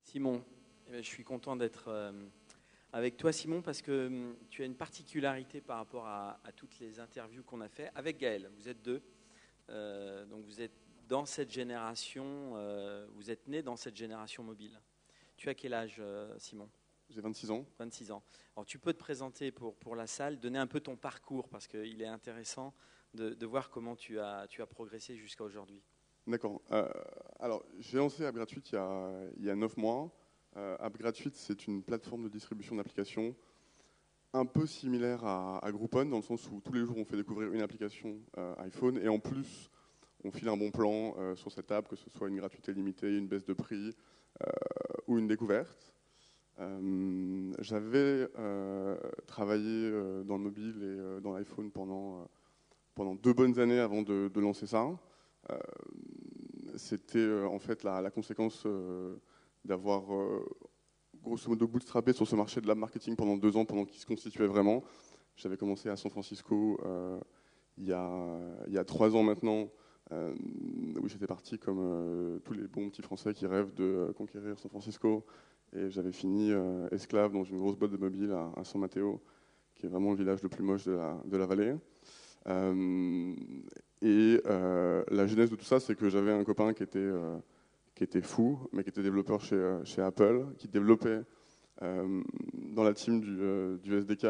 Simon, je suis content d'être avec toi, Simon, parce que tu as une particularité par rapport à toutes les interviews qu'on a fait avec Gaël. Vous êtes deux, donc vous êtes dans cette génération, vous êtes né dans cette génération mobile. Tu as quel âge, Simon? J'ai 26 ans. 26 ans. Alors tu peux te présenter pour la salle, donner un peu ton parcours, parce qu'il est intéressant de voir comment tu as progressé jusqu'à aujourd'hui. D'accord. Alors, j'ai lancé App Gratuite il y a 9 mois. App Gratuite, c'est une plateforme de distribution d'applications un peu similaire à Groupon, dans le sens où tous les jours, on fait découvrir une application iPhone, et en plus, on file un bon plan sur cette app, que ce soit une gratuité limitée, une baisse de prix ou une découverte. J'avais travaillé dans le mobile et dans l'iPhone pendant 2 bonnes années avant de lancer ça. C'était en fait la conséquence d'avoir grosso modo bootstrappé sur ce marché de la marketing pendant 2 ans, pendant qu'il se constituait vraiment. J'avais commencé à San Francisco il y a 3 ans maintenant, où j'étais parti comme tous les bons petits Français qui rêvent de conquérir San Francisco. Et j'avais fini esclave dans une grosse boîte de mobile à San Mateo, qui est vraiment le village le plus moche de la vallée. La genèse de tout ça, c'est que j'avais un copain qui était fou, mais qui était développeur chez Apple, qui développait dans la team du SDK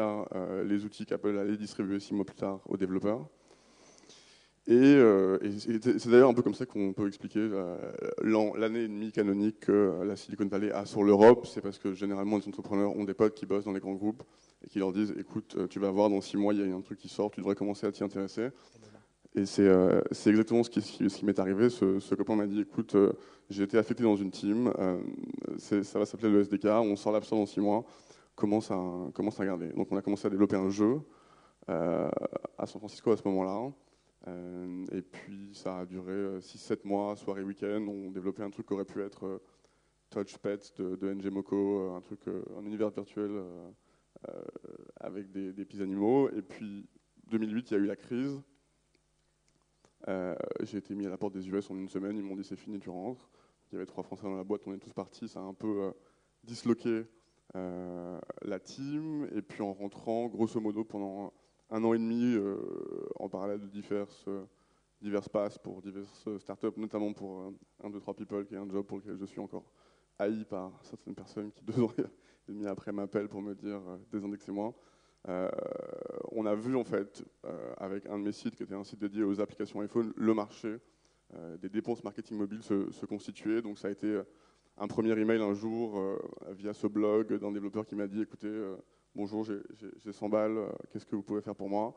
les outils qu'Apple allait distribuer 6 mois plus tard aux développeurs. Et c'est d'ailleurs un peu comme ça qu'on peut expliquer l'année et demie canonique que la Silicon Valley a sur l'Europe. C'est parce que généralement les entrepreneurs ont des potes qui bossent dans les grands groupes et qui leur disent écoute, tu vas voir dans 6 mois il y a un truc qui sort, tu devrais commencer à t'y intéresser. Et c'est exactement ce qui m'est arrivé. Ce copain m'a dit écoute, j'ai été affecté dans une team, ça va s'appeler le SDK, on sort l'app Store dans 6 mois, commence à regarder. Donc on a commencé à développer un jeu à San Francisco à ce moment-là. Et puis ça a duré 6-7 mois, soirée week-end. On développait un truc qui aurait pu être Touch Pets de NG Moko, un univers virtuel avec des petits animaux. Et puis 2008, il y a eu la crise. J'ai été mis à la porte des US en une semaine. Ils m'ont dit c'est fini, tu rentres. Il y avait 3 Français dans la boîte, on est tous partis. Ça a un peu disloqué la team. Et puis en rentrant, grosso modo, pendant 1 an et demi, en parallèle de diverses passes pour diverses startups, notamment pour 1-2-3 People, qui est un job pour lequel je suis encore haï par certaines personnes qui 2 ans et demi après m'appellent pour me dire désindexez-moi. On a vu en fait, avec un de mes sites qui était un site dédié aux applications iPhone, le marché des dépenses marketing mobile se constituer. Donc ça a été un premier email un jour via ce blog d'un développeur qui m'a dit écoutez, bonjour, j'ai 100 balles, qu'est-ce que vous pouvez faire pour moi?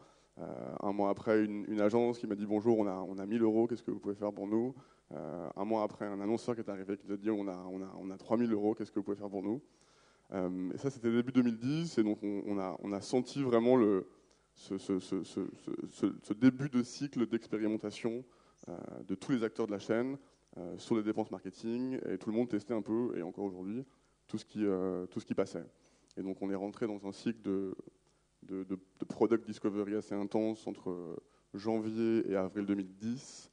Un mois après, une agence qui m'a dit bonjour, on a 1000 euros, qu'est-ce que vous pouvez faire pour nous? Un mois après, un annonceur qui est arrivé qui nous a dit on a 3000 euros, qu'est-ce que vous pouvez faire pour nous? Et ça, c'était début 2010, et donc on a senti vraiment ce début de cycle d'expérimentation de tous les acteurs de la chaîne sur les dépenses marketing, et tout le monde testait un peu, et encore aujourd'hui, tout ce qui passait. Et donc on est rentré dans un cycle de product discovery assez intense entre janvier et avril 2010,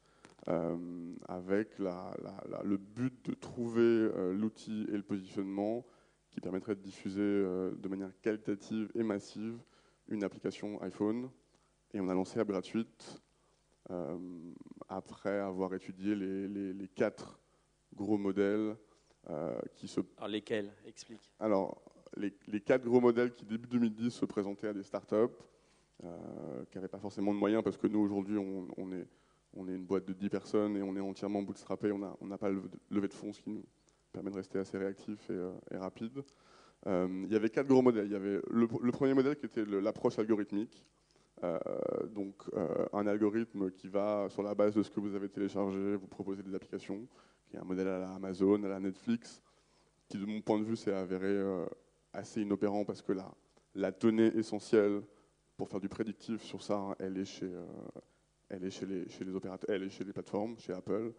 avec le but de trouver l'outil et le positionnement qui permettrait de diffuser de manière qualitative et massive une application iPhone. Et on a lancé App Gratuite après avoir étudié les 4 gros modèles qui se... Alors lesquels? Explique. Alors, les 4 gros modèles qui, début 2010, se présentaient à des startups qui n'avaient pas forcément de moyens, parce que nous, aujourd'hui, on est une boîte de 10 personnes et on est entièrement bootstrappé, on n'a pas levé de fonds, ce qui nous permet de rester assez réactif et rapide. Il y avait 4 gros modèles. Il y avait le premier modèle qui était l'approche algorithmique. Un algorithme qui va, sur la base de ce que vous avez téléchargé, vous proposer des applications, qui est un modèle à la Amazon, à la Netflix, qui de mon point de vue s'est avéré assez inopérant, parce que la donnée essentielle pour faire du prédictif sur ça, elle est chez les opérateurs, elle est chez les plateformes, chez Apple.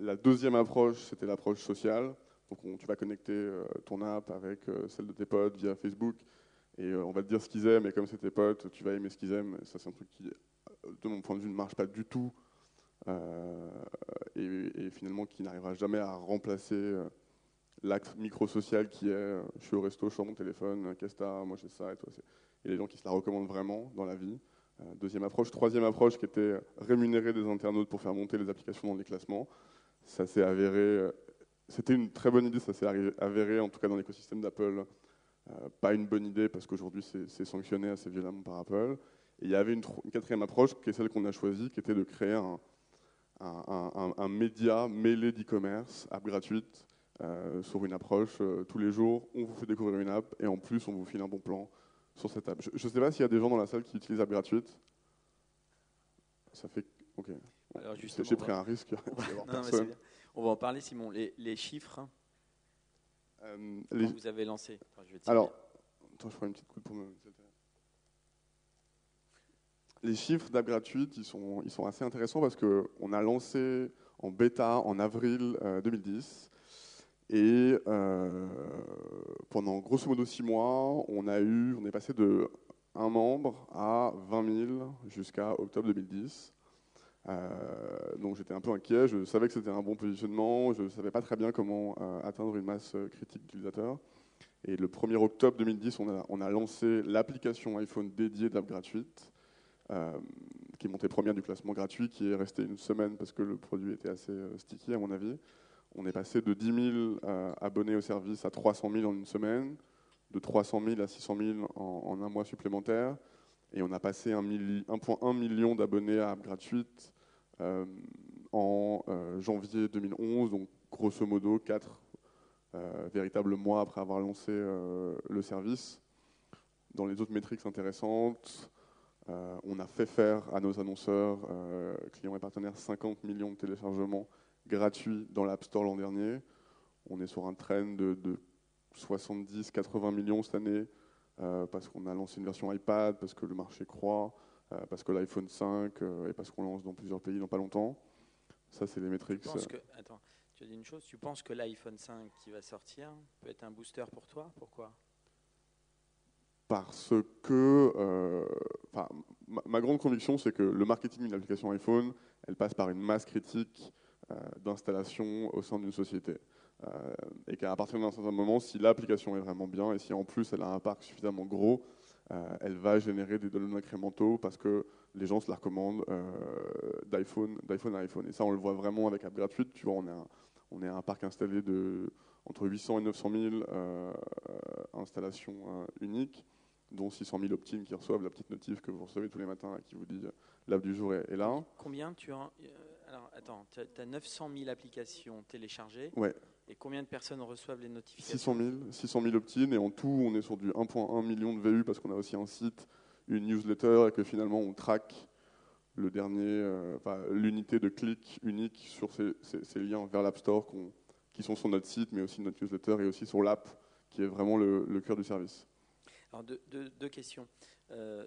La deuxième approche, c'était l'approche sociale. Donc tu vas connecter ton app avec celle de tes potes via Facebook, et on va te dire ce qu'ils aiment, et comme c'est tes potes, tu vas aimer ce qu'ils aiment. Ça, c'est un truc qui, de mon point de vue, ne marche pas du tout, et finalement qui n'arrivera jamais à remplacer l'axe micro-social qui est je suis au resto, je sors mon téléphone, qu'est-ce que t'as, moi j'ai ça, et toi c'est. Et les gens qui se la recommandent vraiment dans la vie. Deuxième approche. Troisième approche qui était rémunérer des internautes pour faire monter les applications dans les classements. Ça s'est avéré, c'était une très bonne idée, ça s'est avéré en tout cas dans l'écosystème d'Apple, pas une bonne idée parce qu'aujourd'hui c'est sanctionné assez violemment par Apple. Et il y avait une quatrième approche qui est celle qu'on a choisie, qui était de créer un média mêlé d'e-commerce, app gratuite, sur une approche tous les jours, on vous fait découvrir une app et en plus on vous file un bon plan sur cette app. Je ne sais pas s'il y a des gens dans la salle qui utilisent app gratuite. Ça fait. Ok. Alors j'ai pris un risque. On va en parler, Simon. Les chiffres quand vous avez lancé. Alors, attends, je ferai une petite coude pour me. Les chiffres d'app gratuite, ils sont assez intéressants parce qu'on a lancé en bêta en avril 2010. Et pendant grosso modo 6 mois, on est passé de 1 membre à 20 000 jusqu'à octobre 2010. Donc j'étais un peu inquiet, je savais que c'était un bon positionnement, je ne savais pas très bien comment atteindre une masse critique d'utilisateurs. Et le 1er octobre 2010, on a lancé l'application iPhone dédiée d'app gratuite, qui est montée première du classement gratuit, qui est restée une semaine parce que le produit était assez sticky à mon avis. On est passé de 10 000 abonnés au service à 300 000 en une semaine, de 300 000 à 600 000 en un mois supplémentaire. Et on a passé 1,1 million d'abonnés à app gratuite en janvier 2011, donc grosso modo 4 véritables mois après avoir lancé le service. Dans les autres métriques intéressantes, on a fait faire à nos annonceurs, clients et partenaires, 50 millions de téléchargements gratuits dans l'App Store l'an dernier. On est sur un trend de 70-80 millions cette année, parce qu'on a lancé une version iPad, parce que le marché croît, parce que l'iPhone 5 et parce qu'on lance dans plusieurs pays dans pas longtemps. Ça, c'est les métriques. Attends, tu as dit une chose, tu penses que l'iPhone 5 qui va sortir peut être un booster pour toi? Pourquoi? Parce que ma grande conviction, c'est que le marketing d'une application iPhone, elle passe par une masse critique d'installation au sein d'une société. Et qu'à partir d'un certain moment, si l'application est vraiment bien et si en plus elle a un parc suffisamment gros, elle va générer des downloads incrémentaux parce que les gens se la recommandent d'iPhone à iPhone. Et ça, on le voit vraiment avec App Gratuite. Tu vois, on est à un parc installé de entre 800 et 900 000 installations uniques, dont 600 000 opt-in qui reçoivent la petite notif que vous recevez tous les matins et qui vous dit l'app du jour est là. Combien tu as alors, attends, tu as 900 000 applications téléchargées. Ouais. Et combien de personnes reçoivent les notifications? 600 000 opt-in, et en tout, on est sur du 1,1 million de VU parce qu'on a aussi un site, une newsletter, et que finalement, on traque le dernier, l'unité de clic unique sur ces liens vers l'App Store qui sont sur notre site, mais aussi notre newsletter et aussi sur l'app, qui est vraiment le cœur du service. Alors, deux questions.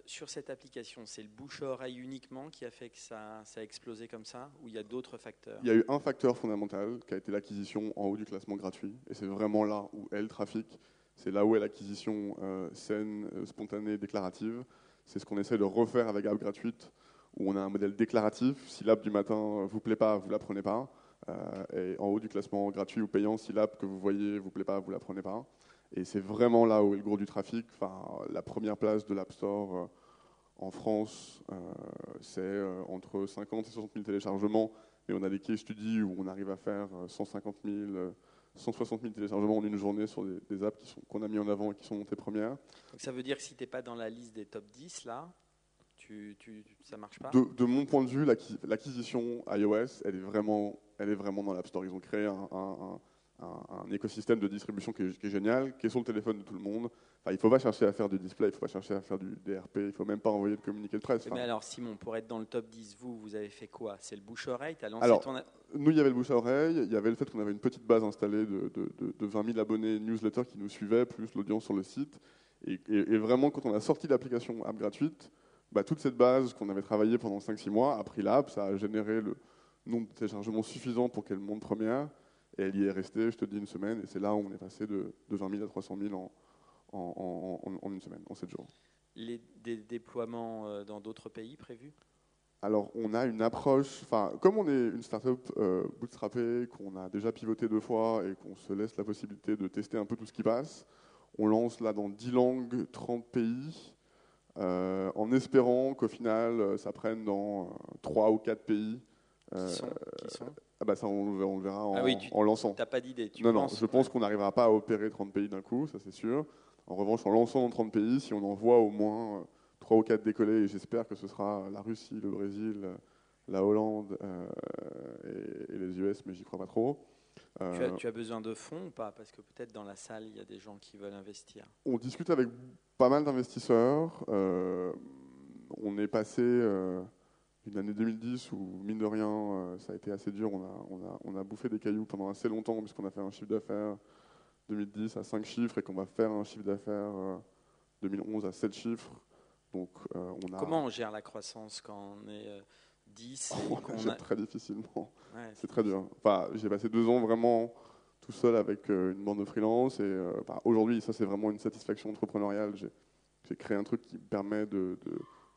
Sur cette application, c'est le bouche-à-oreille uniquement qui a fait que ça a explosé comme ça, ou il y a d'autres facteurs? Il y a eu un facteur fondamental qui a été l'acquisition en haut du classement gratuit, et c'est vraiment là où est le trafic, c'est là où est l'acquisition saine, spontanée, déclarative. C'est ce qu'on essaie de refaire avec App Gratuite, où on a un modèle déclaratif. Si l'app du matin vous plaît pas, vous la prenez pas. Et en haut du classement gratuit ou payant, si l'app que vous voyez vous plaît pas, vous la prenez pas. Et c'est vraiment là où est le gros du trafic. La première place de l'App Store en France, c'est entre 50 et 60 000 téléchargements. Et on a des case studies où on arrive à faire 150 000, 160 000 téléchargements en une journée sur des apps qu'on a mis en avant et qui sont montées premières. Donc ça veut dire que si tu n'es pas dans la liste des top 10, là, ça ne marche pas? De mon point de vue, l'acquisition iOS, elle est vraiment dans l'App Store. Ils ont créé un écosystème de distribution qui est génial, qui est sur le téléphone de tout le monde. Il ne faut pas chercher à faire du display, il ne faut pas chercher à faire du DRP, il ne faut même pas envoyer de communiqué de presse. Mais alors Simon, pour être dans le top 10, vous avez fait quoi? C'est le bouche-oreille? Nous, il y avait le bouche-à-oreille, il y avait le fait qu'on avait une petite base installée de 20 000 abonnés newsletter qui nous suivaient, plus l'audience sur le site. Et vraiment, quand on a sorti l'application App Gratuite, toute cette base qu'on avait travaillée pendant 5-6 mois a pris l'app, ça a généré le nombre de téléchargements suffisant pour qu'elle monte première. Et elle y est restée, je te dis, une semaine. Et c'est là où on est passé de 20 000 à 300 000 en une semaine, en 7 jours. Des déploiements dans d'autres pays prévus? Alors, on a une approche, comme on est une startup bootstrappée, qu'on a déjà pivoté 2 fois et qu'on se laisse la possibilité de tester un peu tout ce qui passe, on lance là dans 10 langues, 30 pays, en espérant qu'au final, ça prenne dans 3 ou 4 pays. Qui sont Ça, on le verra Ah oui, en lançant. tu n'as pas d'idée. Non, je pense qu'on n'arrivera pas à opérer 30 pays d'un coup, ça c'est sûr. En revanche, en lançant dans 30 pays, si on en voit au moins 3 ou 4 décollés, et j'espère que ce sera la Russie, le Brésil, la Hollande et les US, mais j'y crois pas trop. Tu as besoin de fonds ou pas? Parce que peut-être dans la salle, il y a des gens qui veulent investir. On discute avec pas mal d'investisseurs. On est passé une année 2010 où, mine de rien, ça a été assez dur. On a bouffé des cailloux pendant assez longtemps, puisqu'on a fait un chiffre d'affaires 2010 à 5 chiffres et qu'on va faire un chiffre d'affaires 2011 à 7 chiffres. Donc, Comment on gère la croissance quand on est 10 et on la gère très difficilement. Ouais, c'est très dur. J'ai passé 2 ans vraiment tout seul avec une bande de freelance et aujourd'hui, ça c'est vraiment une satisfaction entrepreneuriale. J'ai créé un truc qui me permet de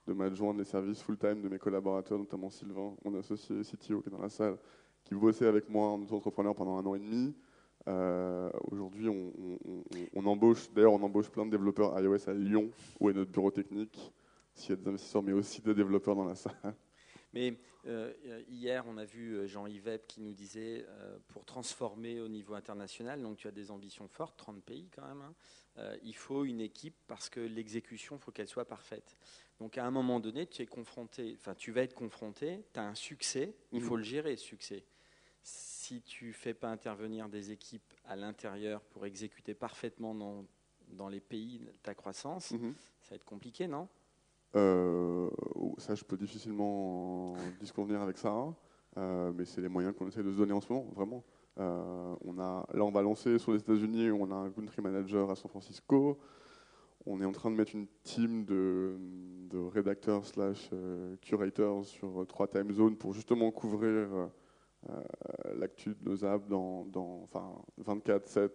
m'adjoindre les services full-time de mes collaborateurs, notamment Sylvain, mon associé CTO qui est dans la salle, qui bossait avec moi en auto-entrepreneur pendant 1 an et demi. Aujourd'hui, on embauche plein de développeurs iOS à Lyon, où est notre bureau technique, s'il y a des investisseurs, mais aussi des développeurs dans la salle. Mais hier, on a vu Jean-Yves Webb qui nous disait pour transformer au niveau international, donc tu as des ambitions fortes, 30 pays quand même, hein, il faut une équipe parce que l'exécution, il faut qu'elle soit parfaite. Donc à un moment donné, tu vas être confronté, tu as un succès, il faut le gérer ce succès. Si tu ne fais pas intervenir des équipes à l'intérieur pour exécuter parfaitement dans les pays ta croissance, ça va être compliqué, non ? Ça, je peux difficilement disconvenir avec ça, mais c'est les moyens qu'on essaie de se donner en ce moment, vraiment. Là, on va lancer sur les États-Unis, on a un country manager à San Francisco. On est en train de mettre une team de rédacteurs / curators sur 3 time zones pour justement couvrir l'actu de nos apps dans 24/7,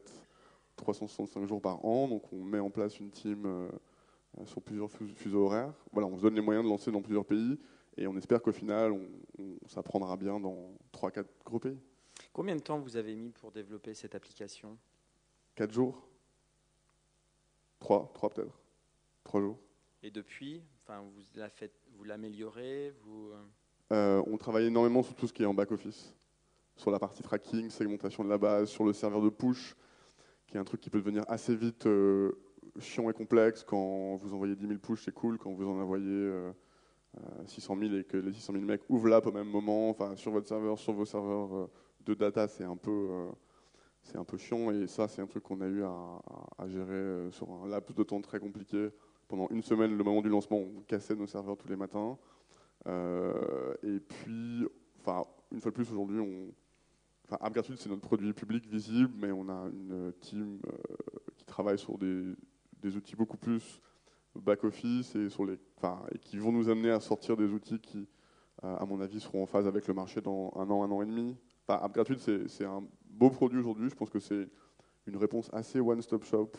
365 jours par an. Donc, on met en place une team sur plusieurs fuseaux horaires. Voilà, on se donne les moyens de lancer dans plusieurs pays et on espère qu'au final, ça prendra bien dans 3-4 gros pays. Combien de temps vous avez mis pour développer cette application ? 4 jours 3 peut-être. 3 jours. Et depuis, vous l'améliorez On travaille énormément sur tout ce qui est en back-office, sur la partie tracking, segmentation de la base, sur le serveur de push, qui est un truc qui peut devenir assez vite chiant et complexe. Quand vous envoyez 10 000 push, c'est cool. Quand vous en envoyez 600 000 et que les 600 000 mecs ouvrent l'app au même moment, sur votre serveur, sur vos serveurs de data, c'est un peu chiant. Et ça, c'est un truc qu'on a eu à gérer sur un laps de temps très compliqué. Pendant 1 semaine, le moment du lancement, on cassait nos serveurs tous les matins. Et puis, une fois de plus, aujourd'hui, AppGratitude, c'est notre produit public visible, mais on a une team qui travaille sur des outils beaucoup plus back-office et qui vont nous amener à sortir des outils qui, à mon avis, seront en phase avec le marché dans 1 an et demi. AppGratitude, c'est un beau produit aujourd'hui. Je pense que c'est une réponse assez one-stop shop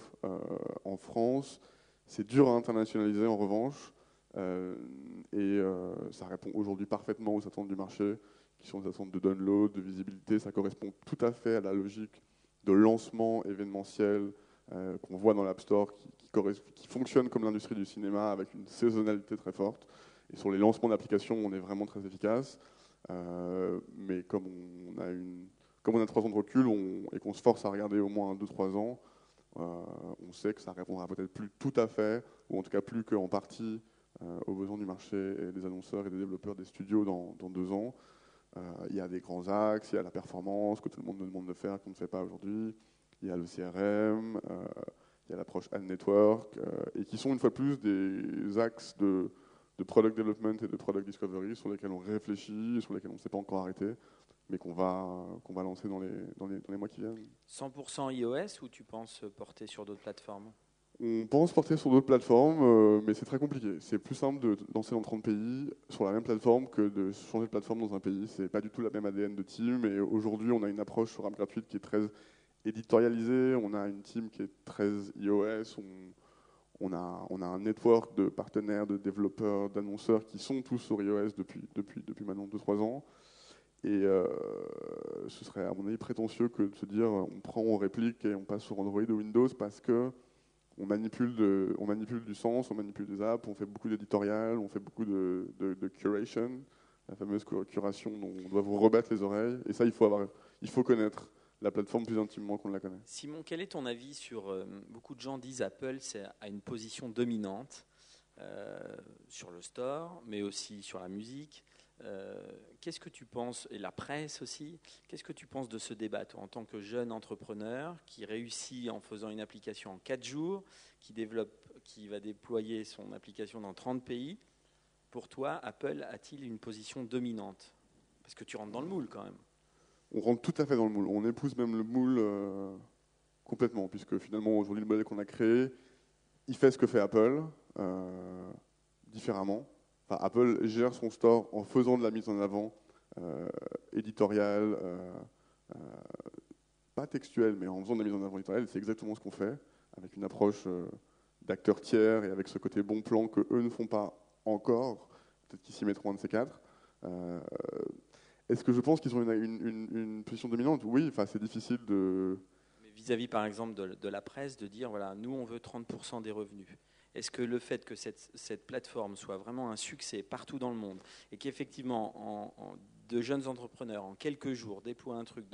en France. C'est dur à internationaliser en revanche. Ça répond aujourd'hui parfaitement aux attentes du marché, qui sont des attentes de download, de visibilité. Ça correspond tout à fait à la logique de lancement événementiel qu'on voit dans l'App Store, qui fonctionne comme l'industrie du cinéma, avec une saisonnalité très forte. Et sur les lancements d'applications, on est vraiment très efficace. Mais comme on a 3 ans de recul et qu'on se force à regarder au moins 2-3 ans, on sait que ça répondra peut-être plus tout à fait, ou en tout cas plus qu'en partie, aux besoins du marché et des annonceurs et des développeurs des studios dans 2 ans. Il y a des grands axes, il y a la performance que tout le monde nous demande de faire, qu'on ne fait pas aujourd'hui. Il y a le CRM, il y a l'approche ad network, et qui sont une fois de plus des axes de product development et de product discovery sur lesquels on réfléchit, sur lesquels on ne s'est pas encore arrêté, mais qu'on va lancer dans les mois qui viennent. 100% iOS ou tu penses porter sur d'autres plateformes ? On pense porter sur d'autres plateformes, mais c'est très compliqué. C'est plus simple de lancer dans 30 pays sur la même plateforme que de changer de plateforme dans un pays. C'est pas du tout la même ADN de team. Et aujourd'hui, on a une approche sur AppGratitude qui est très éditorialisée. On a une team qui est très iOS. On a un network de partenaires, de développeurs, d'annonceurs qui sont tous sur iOS depuis maintenant 2-3 ans. Et ce serait à mon avis prétentieux que de se dire on prend, on réplique et on passe sur Android ou Windows parce que on manipule du sens, on manipule des apps, on fait beaucoup d'éditorial, on fait beaucoup de curation, la fameuse curation dont on doit vous rebattre les oreilles. Et ça, il faut connaître la plateforme plus intimement qu'on la connaît. Simon, quel est ton avis sur... beaucoup de gens disent Apple a une position dominante sur le store, mais aussi sur la musique. Qu'est-ce que tu penses, et la presse aussi, qu'est-ce que tu penses de ce débat, toi, en tant que jeune entrepreneur qui réussit en faisant une application en 4 jours, qui va déployer son application dans 30 pays? Pour toi, Apple a-t-il une position dominante? Parce que tu rentres dans le moule quand même. On rentre tout à fait dans le moule. On épouse même le moule complètement, puisque finalement, aujourd'hui, le modèle qu'on a créé, il fait ce que fait Apple, différemment. Enfin, Apple gère son store en faisant de la mise en avant éditoriale, pas textuelle, mais en faisant de la mise en avant éditoriale. C'est exactement ce qu'on fait, avec une approche d'acteurs tiers et avec ce côté bon plan que eux ne font pas encore. Peut-être qu'ils s'y mettront un de ces quatre. Est-ce que je pense qu'ils ont une position dominante? Oui, enfin, c'est difficile de... Mais vis-à-vis, par exemple, de la presse, de dire, voilà, nous, on veut 30% des revenus. Est-ce que le fait que cette plateforme soit vraiment un succès partout dans le monde et qu'effectivement, de jeunes entrepreneurs, en quelques jours, déploient un truc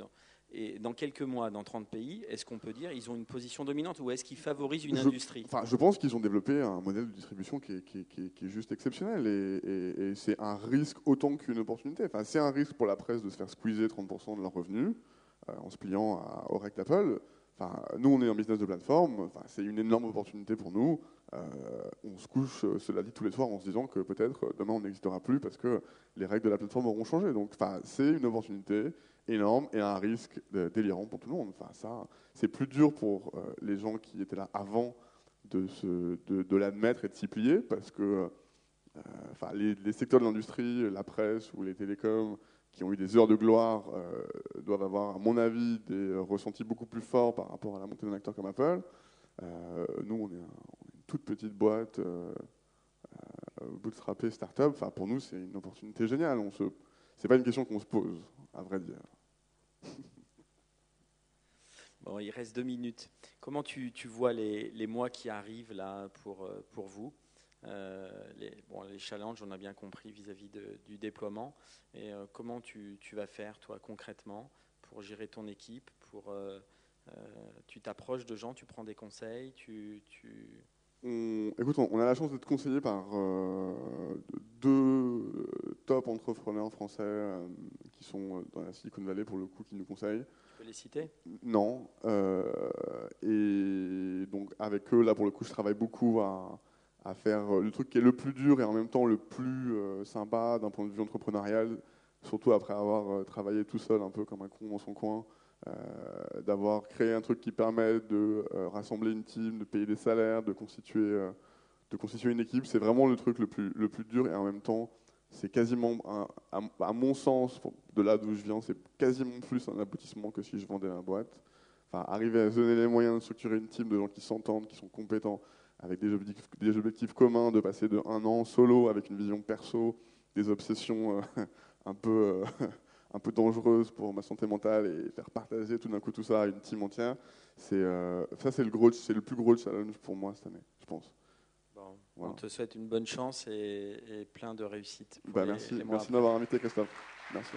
et dans quelques mois, dans 30 pays, est-ce qu'on peut dire qu'ils ont une position dominante ou est-ce qu'ils favorisent une industrie? Je pense qu'ils ont développé un modèle de distribution qui est juste exceptionnel et c'est un risque autant qu'une opportunité. Enfin, c'est un risque pour la presse de se faire squeezer 30% de leurs revenus en se pliant aux règles d'Apple. Enfin, nous, on est en business de plateforme. Enfin, c'est une énorme opportunité pour nous. On se couche, cela dit, tous les soirs en se disant que peut-être demain on n'existera plus parce que les règles de la plateforme auront changé. Donc, enfin, c'est une opportunité énorme et un risque délirant pour tout le monde. Enfin, ça, c'est plus dur pour les gens qui étaient là avant de l'admettre et de s'y plier parce que enfin, les secteurs de l'industrie, la presse ou les télécoms qui ont eu des heures de gloire doivent avoir, à mon avis, des ressentis beaucoup plus forts par rapport à la montée d'un acteur comme Apple. Nous, on est une toute petite boîte, bootstrappée, start-up. Enfin, pour nous, c'est une opportunité géniale. C'est pas une question qu'on se pose, à vrai dire. Bon, il reste 2 minutes. Comment tu vois les mois qui arrivent là pour vous? Les challenges, on a bien compris vis-à-vis du déploiement. Et comment tu vas faire, toi, concrètement, pour gérer ton équipe, tu t'approches de gens, tu prends des conseils, Écoute, on a la chance d'être conseillé par 2 top entrepreneurs français qui sont dans la Silicon Valley, pour le coup, qui nous conseillent. Tu peux les citer? Non. Et donc, avec eux, là, pour le coup, je travaille beaucoup à faire le truc qui est le plus dur et en même temps le plus sympa d'un point de vue entrepreneurial, surtout après avoir travaillé tout seul, un peu comme un con dans son coin. D'avoir créé un truc qui permet de rassembler une team, de payer des salaires, de constituer une équipe. C'est vraiment le truc le plus dur et en même temps, c'est quasiment, à mon sens, de là d'où je viens, c'est quasiment plus un aboutissement que si je vendais ma boîte. Enfin, arriver à se donner les moyens de structurer une team de gens qui s'entendent, qui sont compétents, avec des objectifs communs, de passer de 1 an solo avec une vision perso, des obsessions un peu dangereuse pour ma santé mentale et faire partager tout d'un coup tout ça à une team entière. C'est le plus gros challenge pour moi cette année, je pense. Bon, voilà. On te souhaite une bonne chance et plein de réussite. Merci de m'avoir invité, Christophe. Merci.